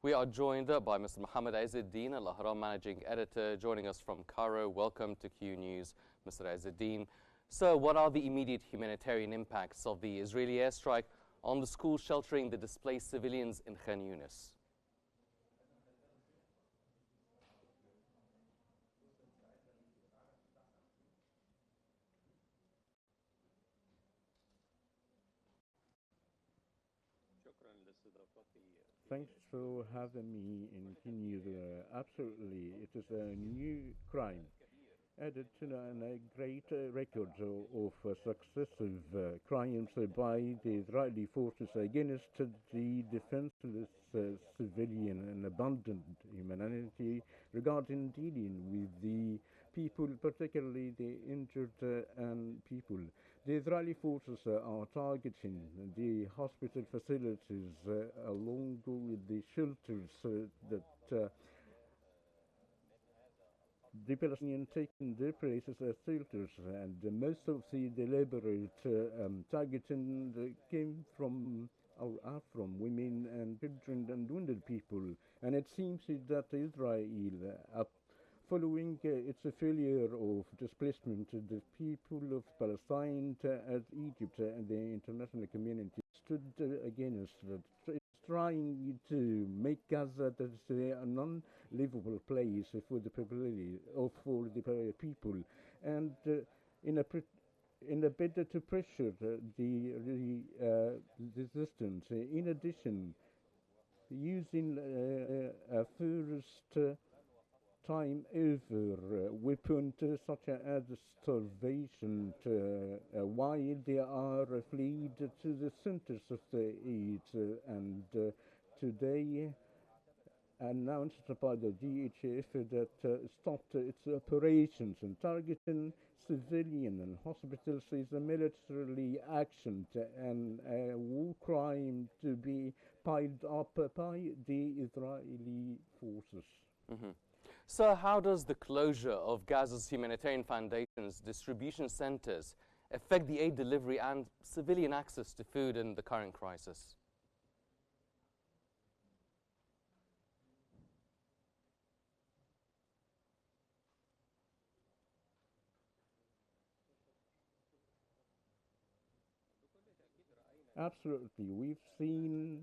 We are joined by Mr. Mohamed Ezz El-Din, Al-Ahram Managing Editor, joining us from Cairo. Welcome to Q News, Mr. Ezz El-Din. Sir, what are the immediate humanitarian impacts of the Israeli airstrike on the schools sheltering the displaced civilians in Qnews? Thanks for having me in Qnews. Absolutely, it is a new crime added to a great record of successive crimes by the Israeli forces against the defenseless civilian and abandoned humanity regarding dealing with the people, particularly the injured and people. The Israeli forces are targeting the hospital facilities along with the shelters that the Palestinians taking their places as shelters, and most of the deliberate targeting came from or are from women and children and wounded people. And it seems that Israel, following its failure of displacement, the people of Palestine, as Egypt and the international community stood against it, trying to make Gaza a non-livable place for the for the people, and in a bid to pressure the resistance. In addition, using a first time ever weapon such as starvation while they are fled to the centers of the aid, and today announced by the GHF that stopped its operations and targeting civilian and hospitals is a military action and a war crime to be piled up by the Israeli forces. Mm-hmm. So how does the closure of Gaza's humanitarian foundation's distribution centers affect the aid delivery and civilian access to food in the current crisis? Absolutely. We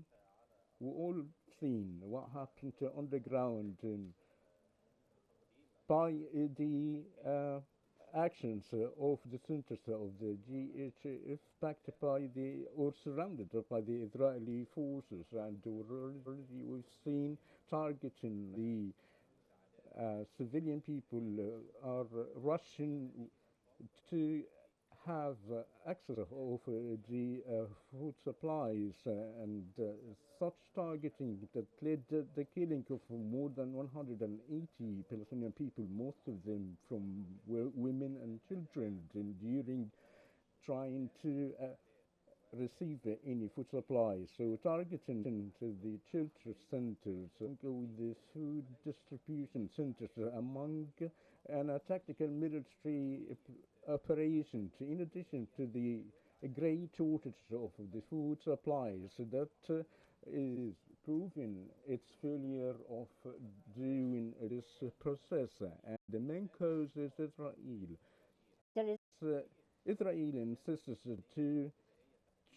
all seen what happened on the ground by the actions of the centers of the GHF backed by or surrounded by the Israeli forces, and already we've seen targeting the civilian people are rushing to have access of the food supplies, and such targeting that led the killing of more than 180 Palestinian people, most of them from women and children, during trying to receive any food supplies. So targeting the shelter centers, with the food distribution centers among and a tactical military operation, in addition to the great shortage of the food supplies that is proving its failure of doing this process. And the main cause is Israel. Israel insists to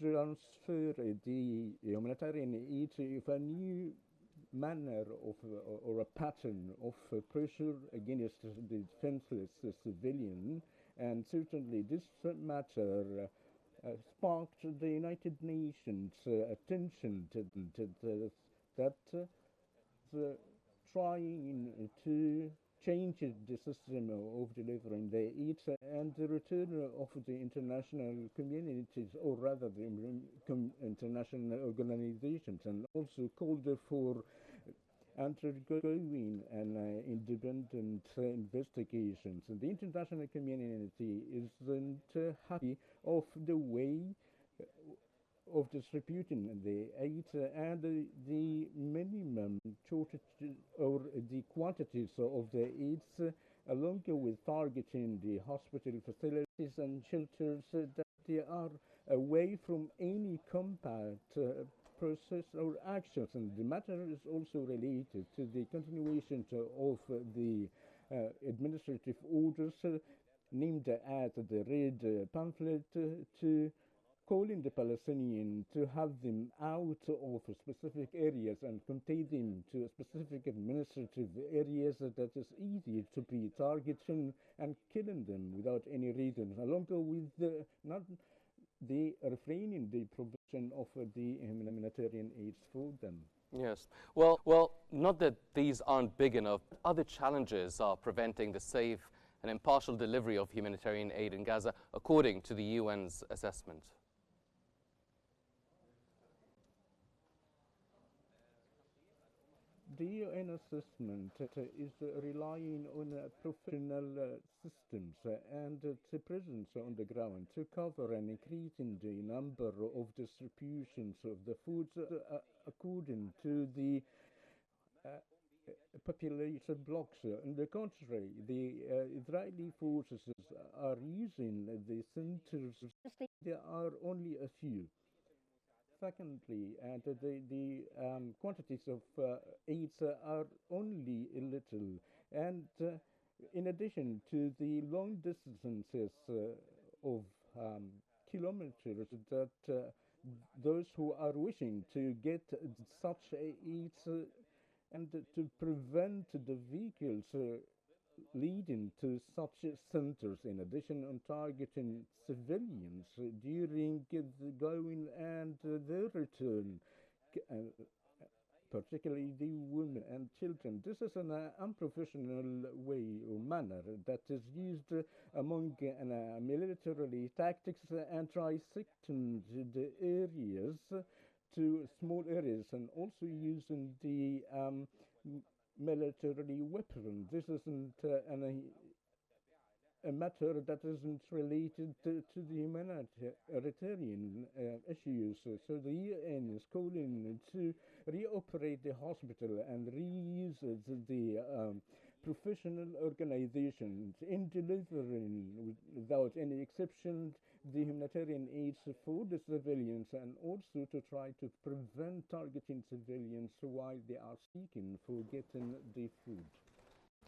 transfer the humanitarian aid to a new manner of or a pattern of pressure against the defenseless civilian, and certainly this matter sparked the United Nations attention to that trying to change the system of delivering the aid, and the return of the international communities, or rather the international organizations, and also called for undergoing an independent investigations. And the international community isn't happy of the way of distributing the aid and the minimum shortage or the quantities of the aids, along with targeting the hospital facilities and shelters that they are away from any combat process or actions, and the matter is also related to the continuation of the administrative orders named at the red pamphlet to calling the Palestinians to have them out of specific areas and contain them to specific administrative areas that is easy to be targeting and killing them without any reason, along with not the refraining the provision of the humanitarian aids for them. Yes. Well, not that these aren't big enough. Other challenges are preventing the safe and impartial delivery of humanitarian aid in Gaza, according to the UN's assessment. The UN assessment is relying on professional systems and the presence on the ground to cover an increasing the number of distributions of the foods according to the population blocks. On the contrary, the Israeli forces are using the centers. There are only a few. Secondly, and the quantities of aids are only a little, and in addition to the long distances of kilometers that those who are wishing to get such aids and to prevent the vehicles leading to such centers, in addition on targeting civilians during the going and the return, particularly the women and children. This is an unprofessional way or manner that is used among militarily tactics and trisecting the areas to small areas, and also using the militarily weapon. This isn't a matter that isn't related to the humanitarian issues. So the UN is calling to reoperate the hospital and reuse the professional organizations in delivering, without any exception, the humanitarian aid for the civilians, and also to try to prevent targeting civilians while they are seeking for getting the food.